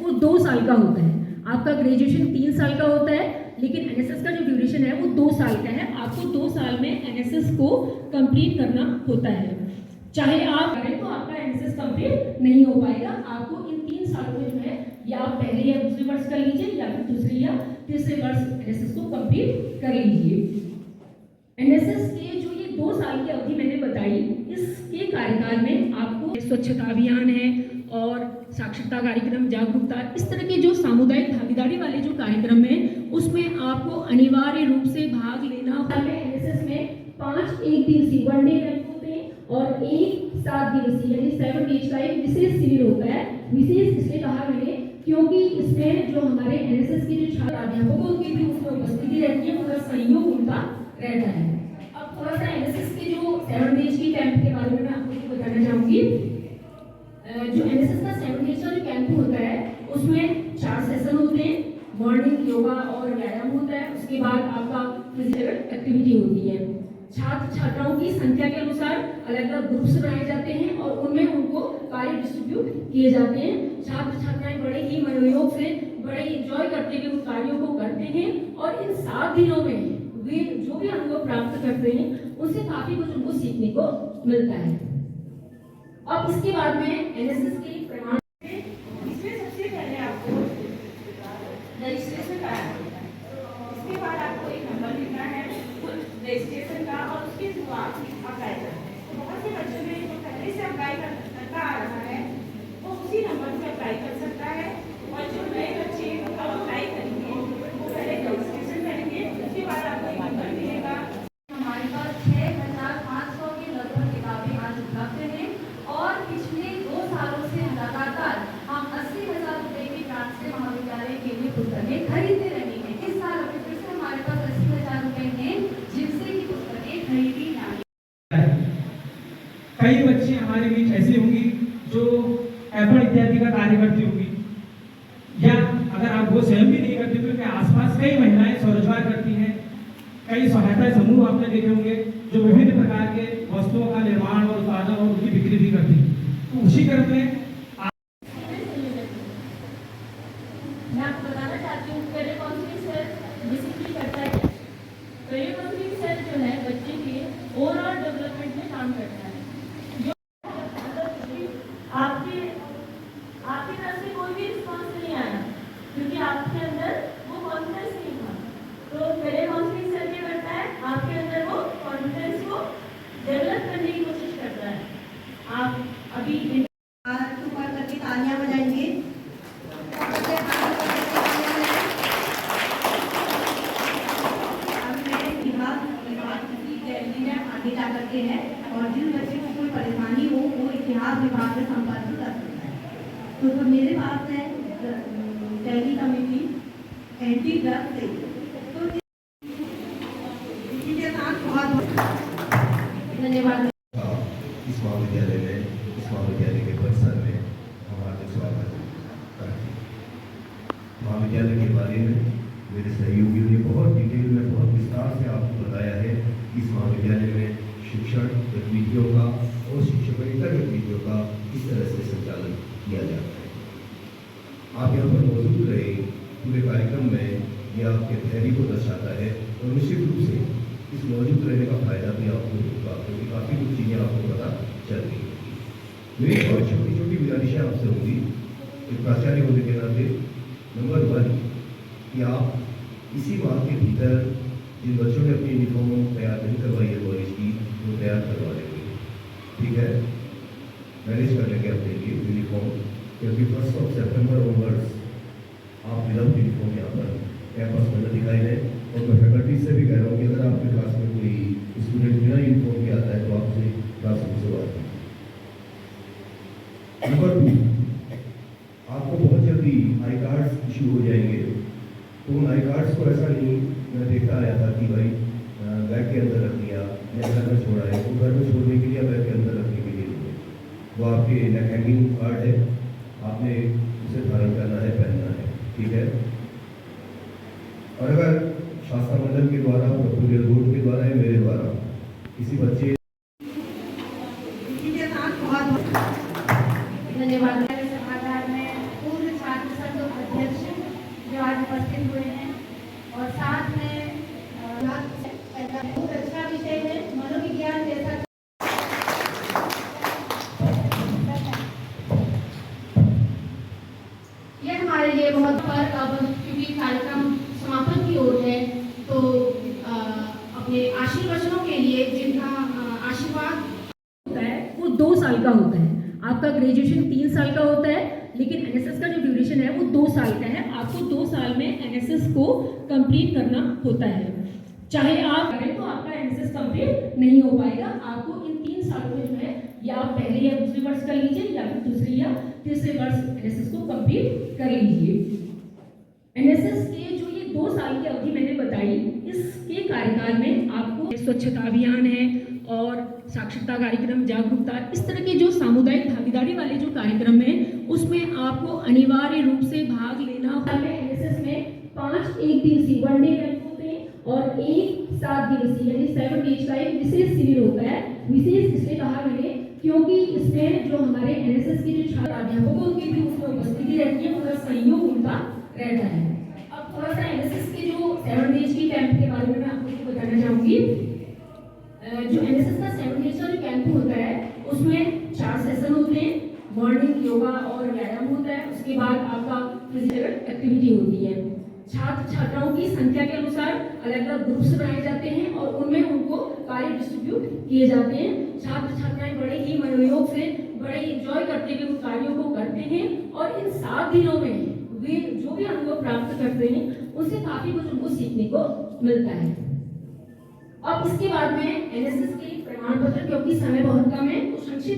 वो 2 साल का होता है। आपका ग्रेजुएशन 3 साल का होता है, लेकिन एनएसएस का जो ड्यूरेशन है वो 2 साल का है। आपको 2 साल में एनएसएस को कंप्लीट करना होता है। चाहे आप करें तो आपका एनएसएस कंप्लीट नहीं हो पाएगा। आपको इन 3 सालों में जो है या आप पहले या दूसरे वर्ष कर लीजिए या फिर दूसरे या तीसरे वर्ष एनएसएस को कंप्लीट कर लीजिए। एनएसएस के जो ये 2 साल की अवधि मैंने बताई, इसके कार्यकाल में आपको स्वच्छता अभियान है और साक्षरता कार्यक्रम, जागरूकता, इस तरह के जो सामुदायिक भागीदारी वाले जो कार्यक्रम है उसमें आपको अनिवार्य रूप से भाग लेना होता है। एनएसएस में 5 एक दिवसीय वनडे कैंप होते हैं और एक 7 दिवसीय यानी 7 डेज का एक विशेष शिविर होता है। विशेष इसलिए कहा मैंने क्योंकि इसमें जो हमारे एनएसएस के जो छात्र अध्यापक उनकी भी उसमें उपस्थिति रहती है, उनका सहयोग उनका रहता है। अब थोड़ा सा एनएसएस के जो 7 डेज की कैंप के बारे में मैं आपको बताना चाहूंगी। जो एनएसएस का 7 डेज का जो कैंप होता है उसमें 4 सेशन होते हैं। मॉर्निंग योगा और व्यायाम होता है, उसके बाद आपका फिजिकल एक्टिविटी होती है। छात्र छात्राओं की संख्या के अनुसार अलग अलग ग्रुप्स बनाए जाते हैं और उनमें उनको कार्य डिस्ट्रीब्यूट किए जाते हैं। छात्र छात्राएं बड़े ही मनोयोग से, बड़े इंजॉय करते हुए उन कार्यों को करते हैं और इन 7 दिनों में वे जो भी अनुभव प्राप्त करते हैं उनसे काफी कुछ उनको सीखने को मिलता है। अब इसके बाद में एनएसएस के प्रमाण इसमें सबसे पहले आपको रजिस्ट्रेशन कराना होता है। इसके बाद आपको एक नंबर लिखना है रजिस्ट्रेशन का और उसके थ्रू आप अप्लाई करते हैं। तो बहुत से बच्चों में जो पहले से अप्लाई करता आ रहा है वो उसी नंबर से अप्लाई कर सकता है और जो नए बच्चे अब अप्लाई करेंगे वो पहले रजिस्ट्रेशन करेंगे, उसके बाद आपको एक नंबर मिलेगा। हमारे पास 6500 के लगभग किताबें आज उपलब्ध हैं और पिछले 2 सालों से लगातार हम 80,000 रुपए की ग्रांट से महाविद्यालय के लिए पुस्तकें खरीदते रहे हैं। इस साल अभी फिर से हमारे पास 80,000 रुपए हैं जिनसे की पुस्तकें खरीदी जाएंगी। कई बच्चे हमारे बीच ऐसे होंगी जो एफर्ट इत्यादि का कार्य करती होंगी, या अगर आप वो स्वयं भी नहीं करते तो उनके आसपास कई महिलाएं स्वरोजगार करती हैं। कई सहायता समूह आपने देखे होंगे जो विभिन्न प्रकार के वस्तुओं का निर्माण और उत्पादन और उनकी बिक्री भी करती है। तो उसी क्रम में मैं आपको बताना चाहती हूँ करियर काउंसलिंग सेल बेसिकली करता है। करियर काउंसलिंग सेल जो है बच्चे के ओवरऑल डेवलपमेंट में काम करता है। जो आपकी तरफ से कोई भी रिस्पॉन्स नहीं आया क्योंकि आपके अंदर वो कॉन्फिडेंस नहीं था, तो करियर काउंसलिंग सेल क्या करता है, आपके अंदर वो कॉन्फिडेंस को डेवलप करने की कोशिश करता है। आप अभी ऊपर करके तालियां बजाएंगे। आगे जा करके है और जिन बच्चे को कोई परेशानी हो वो इतिहास विभाग में संपर्क कर सकता है। तो मेरे पास है दिल्ली कमेटी एंटी ड्रग से, तो इसी के साथ बहुत धन्यवाद। इस महाविद्यालय में, इस महाविद्यालय के परिसर में हमारा स्वागत करते हैं। महाविद्यालय के बारे में मेरे सहयोगियों ने बहुत डिटेल में, बहुत विस्तार से आपको बताया है। इस महाविद्यालय में शिक्षण गतिविधियों का और शिक्षकेतर गतिविधियों का किस तरह से संचालन किया जाता है। आप यहाँ पर मौजूद रहे पूरे कार्यक्रम में, यह आपके धैर्य को दर्शाता है और निश्चित रूप से इस मौजूद रहने का फायदा भी आपको होगा क्योंकि काफ़ी कुछ चीज़ें आपको पता चल रही होगी। मेरी बहुत छोटी छोटी गुजारिशें आपसे होंगी एक प्राचार्य होने के नाते। नंबर 1 कि आप इसी माह के भीतर जिन बच्चों ने अपनी यूनिफॉर्म तैयार नहीं करवाई है कॉलेज की, वो तैयार करवा लेंगे, ठीक है। मैनेज कर लेंगे अपने लिए यूनिफॉर्म, क्योंकि 1 सितंबर ऑनवर्ड्स आप विदाउट यूनिफॉर्म यहाँ पर कैंपस में दिखाई दें। और मैं फैकल्टी से भी कह रहा हूँ कि अगर आपके क्लास में कोई स्टूडेंट बिना यूनिफॉर्म के आता है तो आप उसे क्लास रूम से बात करें। नंबर 2, आपको बहुत जल्दी आई कार्ड्स इशू हो जाएंगे। तो उन आई कार्ड्स को ऐसा नहीं मैं देखता आया था कि भाई बैग के अंदर रख दिया या घर में छोड़ा है, तो घर में छोड़ने के लिए बैग के अंदर रखने के लिए नहीं, वो आपके नेक हैंगिंग कार्ड है, आपने उसे धारण करना है, पहनना है, ठीक है। और अगर शास्त्र मंडल के द्वारा, प्रपोजल बोर्ड के द्वारा या मेरे द्वारा किसी बच्चे धन्यवाद। सभागार में पूर्व छात्र संघ हमारे लिए बहुत पर अब क्योंकि कार्यक्रम समापन की ओर है तो अपने आशीर्वचनों के लिए जिनका आशीर्वाद होता है वो 2 साल का होता है। आपका ग्रेजुएशन 3 साल का होता है, लेकिन एनएसएस का जो ड्यूरेशन है वो 2 साल का है। आपको 2 साल में एनएसएस को कंप्लीट करना होता है। चाहे आप करें तो आपका एनएसएस कंप्लीट नहीं हो पाएगा। आपको इन 3 सालों में जो है या आप पहले या दूसरे वर्ष कर लीजिए या फिर दूसरे या तीसरे वर्ष एनएसएस को कंप्लीट कर लीजिए। एनएसएस के जो ये 2 साल की अवधि मैंने बताई, इसके कार्यकाल में आपको स्वच्छता अभियान है और साक्षरता कार्यक्रम, जागरूकता, इस तरह के जो सामुदायिक भागीदारी वाले जो कार्यक्रम हैं उसमें आपको अनिवार्य रूप से भाग लेना होता है। एनएसएस में 5 एक दिवसीय वनडे कैंप होते हैं और एक 7 दिवसीय यानी 7 डेज का एक विशेष शिविर होता है। विशेष इसलिए कहा मैंने क्योंकि इसमें जो हमारे एनएसएस के जो छात्र अध्यापकों उनकी भी उसमें उपस्थिति रहती है, उनका सहयोग उनका रहता है। अब थोड़ा सा एनएसएस के जो 7 डेज की कैंप के बारे में मैं आपको बताना चाहूँगी। जो एनएसएस का 7 डेज का जो कैंप होता है उसमें 4 सेशन होते हैं। मॉर्निंग योगा और व्यायाम होता है, उसके बाद आपका फिजिकल एक्टिविटी होती है। छात्र छात्राओं की संख्या के अनुसार अलग अलग ग्रुप्स बनाए जाते हैं और उनमें उनको कार्य डिस्ट्रीब्यूट किए जाते हैं। छात्र छात्राएं बड़े ही मनोयोग से बड़े इंजॉय करते हुए उन कार्यों को करते हैं और इन 7 दिनों में वे जो भी अनुभव प्राप्त करते हैं उससे काफी कुछ उनको सीखने को मिलता है। अब इसके बाद में एनएसएस के प्रमाण पत्र, क्योंकि समय बहुत कम है, तो संक्षिप्त